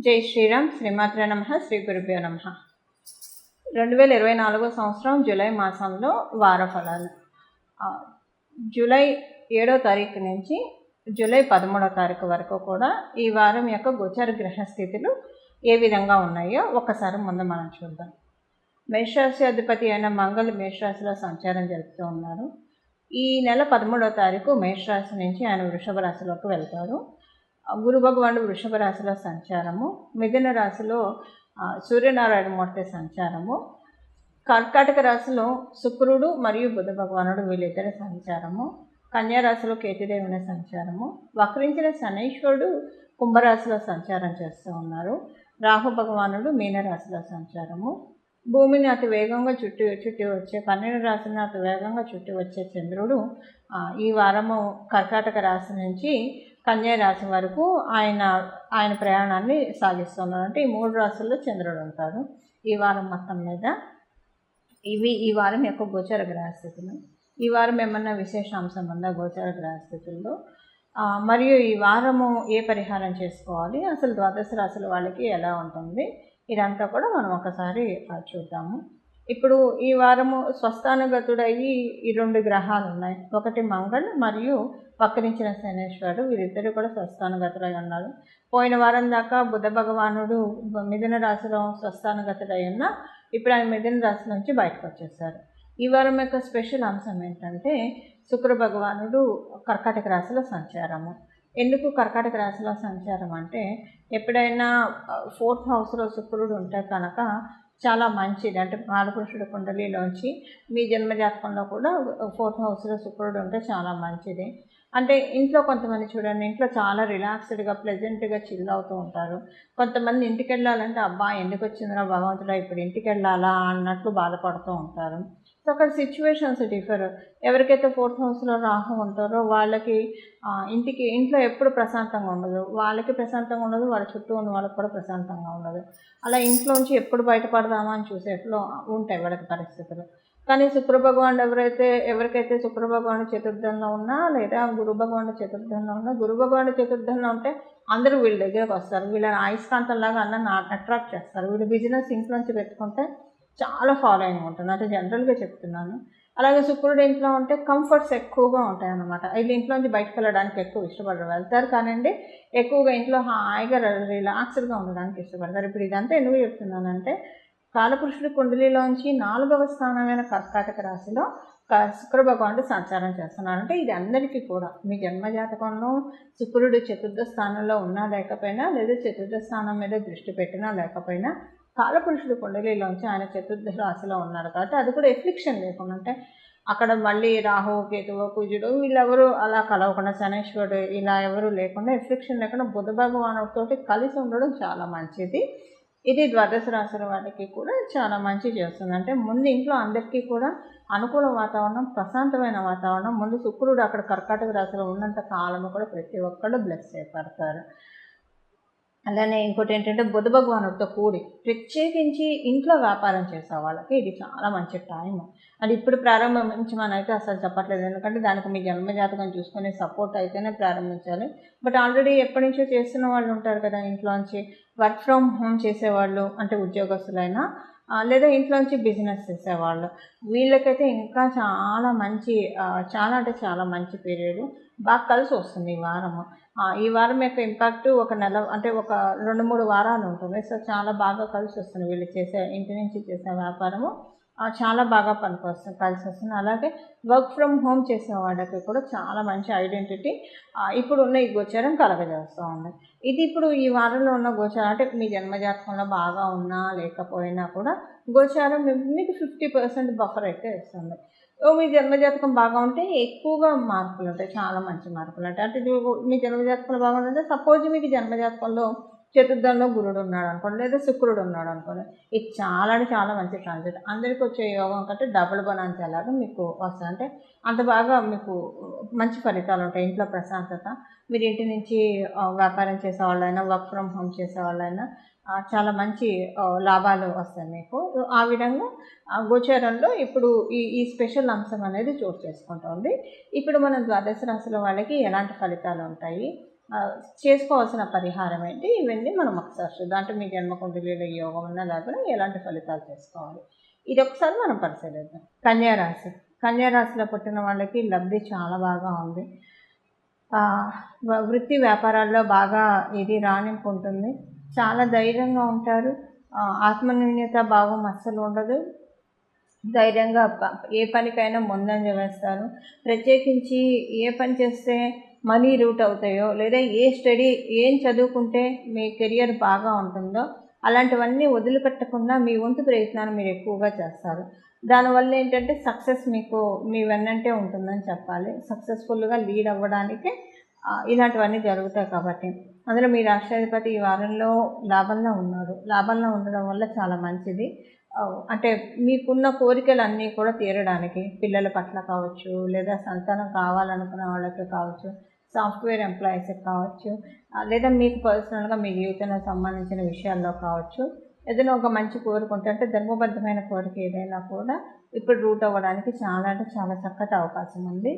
జై శ్రీరామ్. శ్రీమాత్రే నమః. శ్రీ గురుభ్యో నమః. 2024 సంవత్సరం జూలై మాసంలో వార ఫలాలు. జూలై 7వ తారీఖు నుంచి జూలై 13వ తారీఖు వరకు కూడా ఈ వారం యొక్క గోచర గ్రహ స్థితులు ఏ విధంగా ఉన్నాయో ఒకసారి ముందు మనం చూద్దాం. మేషరాశి అధిపతి అయిన మంగళ మేషరాశిలో సంచారం జరుపుతూ ఉన్నారు. ఈ నెల 13వ తారీఖు మేషరాశి నుంచి ఆయన వృషభ రాశిలోకి వెళ్తారు. గురు భగవానుడు వృషభ రాశిలో సంచారము, మిథున రాశిలో సూర్యనారాయణ మూర్తి సంచారము, కర్కాటక రాశిలో శుక్రుడు మరియు బుధ భగవానుడు వీళ్ళిద్దరి సంచారము, కన్యా రాశిలో కేతుదేవుని సంచారము, వక్రించిన శనీశ్వరుడు కుంభరాశిలో సంచారం చేస్తూ ఉన్నారు. రాహు భగవానుడు మీనరాశిలో సంచారము, భూమిని అతి వేగంగా చుట్టి వచ్చే 12 రాశిని అతి వేగంగా చుట్టి వచ్చే చంద్రుడు ఈ వారము కర్కాటక రాశి నుంచి కన్యా రాశి వరకు ఆయన ప్రయాణాన్ని సాగిస్తున్నారు. అంటే ఈ 3 రాశుల్లో చంద్రుడు ఉంటాడు ఈ వారం మొత్తం మీద. ఇవి ఈ వారం యొక్క గోచర గ్రహస్థితులు. ఈ వారం ఏమన్నా విశేషాంశం ఉందా గోచర గ్రహస్థితుల్లో? మరియు ఈ వారము ఏ పరిహారం చేసుకోవాలి, అసలు ద్వాదశ రాశుల వాళ్ళకి ఎలా ఉంటుంది, ఇదంతా కూడా మనం ఒకసారి చూద్దాము. ఇప్పుడు ఈ వారము స్వస్థానగతుడయ్యి ఈ 2 గ్రహాలు ఉన్నాయి. ఒకటి మంగళ్ మరియు వక్రించిన శనేశ్వరుడు, వీరిద్దరు కూడా స్వస్థానగతుడై ఉన్నారు. పోయిన వారం దాకా బుధ భగవానుడు మిథున రాశిలో స్వస్థానగతుడై ఉన్న ఇప్పుడు ఆయన మిథున రాశి నుంచి బయటకు వచ్చేసారు. ఈ వారం యొక్క స్పెషల్ అంశం ఏంటంటే శుక్ర భగవానుడు కర్కాటక రాశిలో సంచారము. ఎందుకు కర్కాటక రాశిలో సంచారం అంటే ఎప్పుడైనా 4th హౌస్లో శుక్రుడు ఉంటే కనుక చాలా మంచిది. అంటే కాలపురుషుడు కుండలిలోంచి మీ జన్మజాతకంలో కూడా 4th హౌస్లో శుక్రుడు ఉంటే చాలా మంచిది. అంటే ఇంట్లో కొంతమంది చూడండి, ఇంట్లో చాలా రిలాక్స్డ్గా ప్లెజెంట్గా చిల్ అవుతూ ఉంటారు. కొంతమంది ఇంటికి వెళ్ళాలంటే అబ్బా ఎందుకు వచ్చిందిరా భగవంతుడా ఇప్పుడు ఇంటికి వెళ్ళాలా అన్నట్లు బాధపడుతూ ఉంటారు. సో అక్కడ సిచ్యువేషన్స్ డిఫర్. ఎవరికైతే 4th హౌస్లో రాహు ఉంటారో వాళ్ళకి ఇంట్లో ఎప్పుడు ప్రశాంతంగా ఉండదు, వాళ్ళకి ప్రశాంతంగా ఉండదు, వాళ్ళ చుట్టూ ఉన్న వాళ్ళకి కూడా ప్రశాంతంగా ఉండదు. అలా ఇంట్లోంచి ఎప్పుడు బయటపడదామా అని చూసేట్లో ఉంటాయి వాళ్ళకి పరిస్థితులు. కానీ శుక్ర భగవానుడు ఎవరికైతే శుక్ర భగవానుడు చతుర్థంలో ఉన్నా లేదా గురు భగవానుడు చతుర్థంలో ఉన్నా, గురు భగవానుడు చతుర్థంలో ఉంటే అందరూ వీళ్ళ దగ్గరకు వస్తారు. వీళ్ళని అయస్కాంతంలాగా అందరిని అట్రాక్ట్ చేస్తారు. వీళ్ళు బిజినెస్ ఇంట్లోంచి పెట్టుకుంటే చాలా ఫాలోయింగ్ ఉంటుంది, అంటే జనరల్గా చెప్తున్నాను. అలాగే శుక్రుడు ఇంట్లో ఉంటే కంఫర్ట్స్ ఎక్కువగా ఉంటాయి అన్నమాట. వీళ్ళు ఇంట్లోంచి బయటకు వెళ్ళడానికి ఎక్కువ ఇష్టపడరు. వెళ్తారు కానివ్వండి, ఎక్కువగా ఇంట్లో హాయిగా రిలాక్స్డ్గా ఉండడానికి ఇష్టపడతారు. ఇప్పుడు ఇదంతా ఎందుకు చెప్తున్నానంటే కాలపురుషుడి కుండలిలోంచి 4వ స్థానమైన కర్కాటక రాశిలో శుక్ర భగవానుడు సంచారం చేస్తున్నారు. అంటే ఇది అందరికీ కూడా మీ జన్మజాతకంలో శుక్రుడు చతుర్థ స్థానంలో ఉన్నా లేకపోయినా, లేదా చతుర్థ స్థానం మీద దృష్టి పెట్టినా లేకపోయినా, కాలపురుషుడు కుండలిలోంచి ఆయన చతుర్థ రాశిలో ఉన్నారు కాబట్టి అది కూడా ఎఫ్లిక్షన్ లేకుండా, అంటే అక్కడ మళ్ళీ రాహు కేతువు కుజుడు వీళ్ళెవరు అలా కలవకుండా, శనేశ్వరుడు ఇలా ఎవరు లేకుండా, ఎఫ్లిక్షన్ లేకుండా బుధ భగవానుడితోటి కలిసి ఉండడం చాలా మంచిది. ఇది ద్వాదశ రాశుల వాళ్ళకి కూడా చాలా మంచి చేస్తుంది. అంటే ముందు ఇంట్లో అందరికీ కూడా అనుకూల వాతావరణం, ప్రశాంతమైన వాతావరణం. ముందు శుక్రుడు అక్కడ కర్కాటక రాశిలో ఉన్నంత కాలము కూడా ప్రతి ఒక్కళ్ళు బ్లెస్ చేయబడతారు. అలానే ఇంకోటి ఏంటంటే బుధ భగవానుడితో కూడి ప్రత్యేకించి ఇంట్లో వ్యాపారం చేసే వాళ్ళకి ఇది చాలా మంచి టైం. అది ఇప్పుడు ప్రారంభించమని అసలు చెప్పట్లేదు, ఎందుకంటే దానికి మీ జన్మజాతకం చూసుకునే సపోర్ట్ అయితేనే ప్రారంభించాలి. బట్ ఆల్రెడీ ఎప్పటి నుంచో చేస్తున్న వాళ్ళు ఉంటారు కదా, ఇంట్లోంచి వర్క్ ఫ్రమ్ హోమ్ చేసేవాళ్ళు, అంటే ఉద్యోగస్తులైనా లేదా ఇంట్లోంచి బిజినెస్ చేసేవాళ్ళు, వీళ్ళకైతే ఇంకా చాలా మంచి చాలా అంటే చాలా మంచి పీరియడ్, బాగా కలిసి వస్తుంది ఈ వారము. ఈ వారం యొక్క ఇంపాక్ట్ ఒక నెల అంటే ఒక 2-3 వారాలు ఉంటుంది. సో చాలా బాగా కలిసి వస్తుంది. వీళ్ళు చేసే ఇంటి నుంచి చేసే వ్యాపారము చాలా బాగా కలిసి వస్తుంది. అలాగే వర్క్ ఫ్రమ్ హోమ్ చేసే వాళ్ళకి కూడా చాలా మంచి ఐడెంటిటీ ఇప్పుడు ఉన్న ఈ గోచారం కలగజేస్తూ ఉంది. ఇది ఇప్పుడు ఈ వారంలో ఉన్న గోచారం, అంటే మీ జన్మజాతకంలో బాగా ఉన్నా లేకపోయినా కూడా గోచారం మీకు 50% బఫర్ అయితే ఇస్తుంది. మీ జన్మజాతకం బాగా ఉంటే ఎక్కువగా మార్పులు ఉంటాయి, చాలా మంచి మార్పులు ఉంటాయి. అంటే మీ జన్మజాతకంలో బాగుంటుంటే సపోజ్ మీకు జన్మజాతకంలో చతుర్థంలో గురుడు ఉన్నాడు అనుకోండి, లేదా శుక్రుడు ఉన్నాడు అనుకోండి, ఇది చాలా అంటే చాలా మంచి ట్రాన్సిట్. అందరికీ వచ్చే యోగం కంటే డబుల్ బనాన్స్ ఎలాగో మీకు వస్తుంది. అంటే అంత బాగా మీకు మంచి ఫలితాలు ఉంటాయి. ఇంట్లో ప్రశాంతత, మీరు ఇంటి నుంచి వ్యాపారం చేసేవాళ్ళైనా వర్క్ ఫ్రమ్ హోమ్ చేసేవాళ్ళైనా చాలా మంచి లాభాలు వస్తాయి మీకు. ఆ విధంగా గోచారంలో ఇప్పుడు ఈ స్పెషల్ అంశం అనేది చోటు చేసుకుంటుంది. ఇప్పుడు మనం ద్వాదశ రాశుల వాళ్ళకి ఎలాంటి ఫలితాలు ఉంటాయి, చేసుకోవాల్సిన పరిహారం ఏంటి, ఇవన్నీ మనం ఒకసారి చూద్దాం. అంటే మీ జన్మకుండలిలో యోగం ఉన్న లేకుండా ఎలాంటి ఫలితాలు చేసుకోవాలి, ఇది ఒకసారి మనం పరిశీలిద్దాం. కన్యారాశి. కన్యారాశిలో పుట్టిన వాళ్ళకి లబ్ధి చాలా బాగా ఉంది. వృత్తి వ్యాపారాల్లో బాగా ఇది రాణింపు ఉంటుంది. చాలా ధైర్యంగా ఉంటారు. ఆత్మన్యూన్యత భావం అస్సలు ఉండదు. ధైర్యంగా ఏ పనికైనా ముందంజ వేస్తారు. ప్రత్యేకించి ఏ పని చేస్తే మనీ రూట్ అవుతాయో, లేదా ఏం చదువుకుంటే మీ కెరియర్ బాగా ఉంటుందో అలాంటివన్నీ వదిలిపెట్టకుండా మీ వంతు ప్రయత్నాన్ని మీరు ఎక్కువగా చేస్తారు. దానివల్ల ఏంటంటే సక్సెస్ మీకు మీ వెన్నంటే ఉంటుందని చెప్పాలి. సక్సెస్ఫుల్గా లీడ్ అవ్వడానికి ఇలాంటివన్నీ జరుగుతాయి. కాబట్టి అందులో మీ రాష్ట్రాధిపతి ఈ వారంలో లాభంలో ఉన్నాడు. లాభంలో ఉండడం వల్ల చాలా మంచిది. అంటే మీకున్న కోరికలన్నీ కూడా తీరడానికి, పిల్లల పట్ల కావచ్చు, లేదా సంతానం కావాలనుకున్న వాళ్ళకి కావచ్చు, సాఫ్ట్వేర్ ఎంప్లాయీస్కి కావచ్చు, లేదా మీకు పర్సనల్గా మీ జీవితంలో సంబంధించిన విషయాల్లో కావచ్చు, ఏదైనా ఒక మంచి కోరిక ఉంటే, అంటే ధర్మబద్ధమైన కోరిక ఏదైనా కూడా ఇప్పుడు రూట్ అవ్వడానికి చాలా అంటే చాలా చక్కటి అవకాశం ఉంది.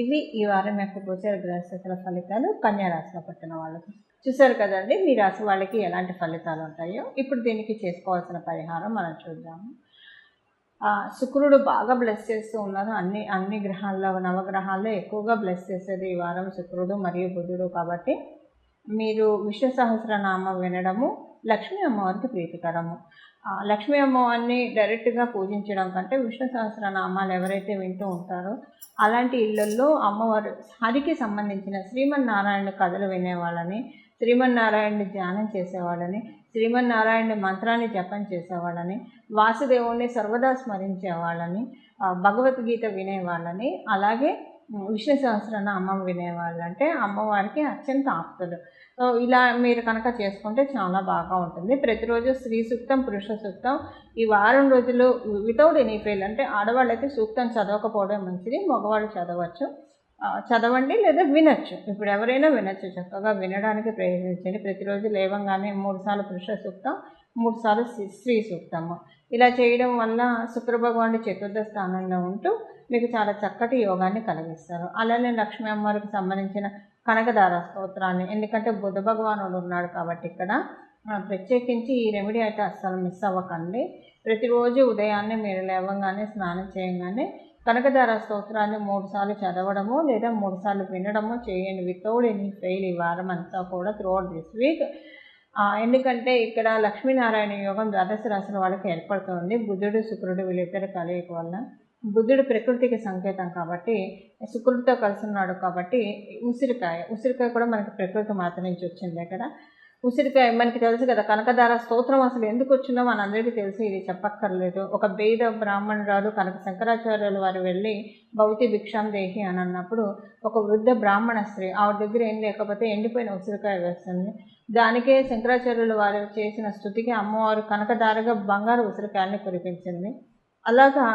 ఇవి ఈ వారం యొక్క గోచర గ్రహస్థితుల ఫలితాలు కన్యారాశిలో పుట్టిన వాళ్ళకి. చూసారు కదండి మీ రాశి వాళ్ళకి ఎలాంటి ఫలితాలు ఉంటాయో. ఇప్పుడు దీనికి చేసుకోవాల్సిన పరిహారం మనం చూద్దాము. శుక్రుడు బాగా బ్లెస్ చేస్తూ ఉన్నారు. అన్ని గ్రహాల్లో, నవగ్రహాల్లో ఎక్కువగా బ్లెస్ చేసేది ఈ వారం శుక్రుడు మరియు బుధుడు. కాబట్టి మీరు విష్ణు సహస్రనామం వినడము లక్ష్మీ అమ్మవారికి ప్రీతికరము. లక్ష్మీ అమ్మవారిని డైరెక్ట్గా పూజించడం కంటే విష్ణు సహస్రనామాలు ఎవరైతే వింటూ ఉంటారో అలాంటి ఇళ్లల్లో అమ్మవారు హరికి సంబంధించిన శ్రీమన్నారాయణ కథలు వినేవాళ్ళని, శ్రీమన్నారాయణని ధ్యానం చేసేవాళ్ళని, శ్రీమన్నారాయణ మంత్రాన్ని జపం చేసేవాళ్ళని, వాసుదేవుణ్ణి సర్వదా స్మరించేవాళ్ళని, భగవద్గీత వినేవాళ్ళని, అలాగే విష్ణు సహస్రనామం వినేవాళ్ళు అంటే అమ్మవారికి అత్యంత ఆప్తులు. సో ఇలా మీరు కనుక చేసుకుంటే చాలా బాగా ఉంటుంది. ప్రతిరోజు స్త్రీ సూక్తం, పురుష సూక్తం ఈ వారం రోజులు వితౌట్ ఎనీ ఫెయిల్, అంటే ఆడవాళ్ళైతే సూక్తం చదవకపోవడం మంచిది, మగవాళ్ళు చదవచ్చు. చదవండి లేదా వినొచ్చు. ఇప్పుడు ఎవరైనా వినొచ్చు. చక్కగా వినడానికి ప్రయత్నించండి. ప్రతిరోజు లేవంగానే 3 సార్లు పురుష సూక్తం, 3 సార్లు స్త్రీ సూక్తము. ఇలా చేయడం వల్ల శుక్ర భగవానుడు చతుర్థ స్థానంలో ఉంటూ మీకు చాలా చక్కటి యోగాన్ని కలిగిస్తారు. అలానే లక్ష్మీ అమ్మవారికి సంబంధించిన కనకదార స్తోత్రాన్ని, ఎందుకంటే బుధ భగవానుడు ఉన్నాడు కాబట్టి ఇక్కడ ప్రత్యేకించి ఈ రెమెడీ అయితే అస్సలు మిస్ అవ్వకండి. ప్రతిరోజు ఉదయాన్నే మీరు లేవగానే స్నానం చేయగానే కనకదార స్తోత్రాన్ని 3 సార్లు చదవడము లేదా 3 సార్లు వినడము చేయండి. వితౌట్ ఎనీ ఫెయిల్ ఈ వారం అంతా కూడా త్రూఅవుట్ దిస్ వీక్. ఎందుకంటే ఇక్కడ లక్ష్మీనారాయణ యోగం ద్వాదశ రాశుల వాళ్ళకి ఏర్పడుతుంది. బుధుడు శుక్రుడు వీళ్ళిద్దరు కలయిక వల్ల. బుధుడు ప్రకృతికి సంకేతం కాబట్టి శుక్రుడితో కలిసి ఉన్నాడు కాబట్టి ఉసిరికాయ కూడా మనకి ప్రకృతి మాత నుంచి వచ్చింది. ఇక్కడ ఉసిరికాయ మనకి తెలుసు కదా. కనకదార స్తోత్రం అసలు ఎందుకు వచ్చిందో మనందరికీ తెలుసు, ఇది చెప్పక్కర్లేదు. ఒక వేద బ్రాహ్మణురాలు కనక శంకరాచార్యులు వారు వెళ్ళి భౌతి భిక్షాం దేహి అని అన్నప్పుడు ఒక వృద్ధ బ్రాహ్మణ స్త్రీ ఆవిడ దగ్గర ఏం లేకపోతే ఎండిపోయిన ఉసిరికాయ వేస్తుంది. దానికే శంకరాచార్యులు వారు చేసిన స్తుతికి అమ్మవారు కనకదారగా బంగారు ఉసిరికాయని కురిపించింది. అలాగా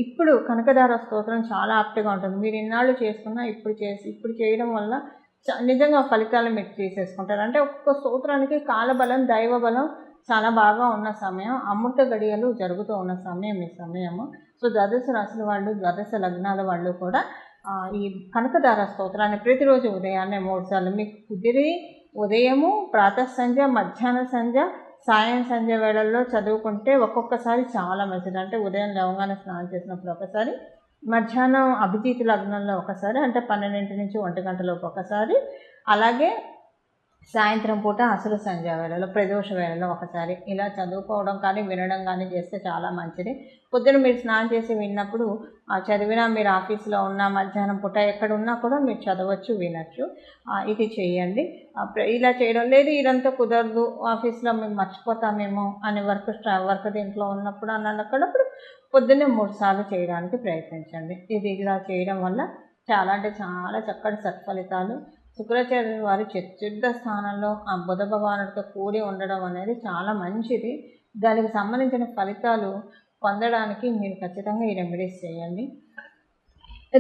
ఇప్పుడు కనకదార స్తోత్రం చాలా ఆప్ట్గా ఉంటుంది. మీరు ఇన్నాళ్ళు చేసుకున్నా ఇప్పుడు చేయడం వల్ల నిజంగా ఫలితాలు మీరు తీసేసుకుంటారు. అంటే ఒక్కొక్క స్తోత్రానికి కాలబలం, దైవబలం చాలా బాగా ఉన్న సమయం, అమృత గడియలు జరుగుతూ ఉన్న సమయం ఈ సమయము. సో ద్వాదశ రాశుల వాళ్ళు, ద్వాదశ లగ్నాల వాళ్ళు కూడా ఈ కనకదార స్తోత్రాన్ని ప్రతిరోజు ఉదయాన్నే 3 సార్లు మీకు కుదిరి ఉదయము, ప్రాతః సంధ్య, మధ్యాహ్న సంధ్య, సాయం సంధ్య వేళల్లో చదువుకుంటే ఒక్కొక్కసారి చాలా మంచిది. అంటే ఉదయం లేవగానే స్నానం చేసినప్పుడు ఒకసారి, మధ్యాహ్నం అభిజిత్ లగ్నంలో ఒకసారి, అంటే 12 నుంచి 1 గంటలోపు ఒకసారి, అలాగే సాయంత్రం పూట అసలు సంధ్య వేళలో, ప్రదోష వేళలో ఒకసారి ఇలా చదువుకోవడం కానీ వినడం కానీ చేస్తే చాలా మంచిది. పొద్దున మీరు స్నానం చేసి విన్నప్పుడు చదివినా, మీరు ఆఫీస్లో ఉన్నా, మధ్యాహ్నం పూట ఎక్కడ ఉన్నా కూడా మీరు చదవచ్చు, వినొచ్చు. ఇది చేయండి. ఇలా చేయడం లేదు, ఇదంతా కుదరదు, ఆఫీస్లో మేము మర్చిపోతామేమో అని వర్క్ దీంట్లో ఉన్నప్పుడు అన్నప్పుడు పొద్దున్నే 3 సార్లు చేయడానికి ప్రయత్నించండి. ఇది ఇలా చేయడం వల్ల చాలా అంటే చాలా చక్కటి సత్ఫలితాలు. శుక్రాచార్యుల వారి చతుర్థ స్థానంలో ఆ బుధ భగవానుడితో కూడి ఉండడం అనేది చాలా మంచిది. దానికి సంబంధించిన ఫలితాలు పొందడానికి మీరు ఖచ్చితంగా ఈ రెమెడీస్ చేయండి.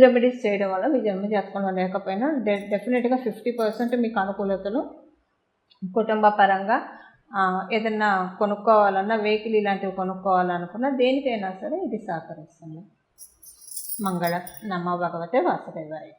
రెమెడీస్ చేయడం వల్ల మీ జన్మజాతకంలో లేకపోయినా డెఫినెట్గా 50% మీకు అనుకూలతలు, కుటుంబ పరంగా ఏదన్నా కొనుక్కోవాలన్నా, వెహికల్ ఇలాంటివి కొనుక్కోవాలనుకున్నా దేనికైనా సరే ఇది సహకరిస్తుంది. మంగళం. నమో భగవతే వాసుదేవాయ.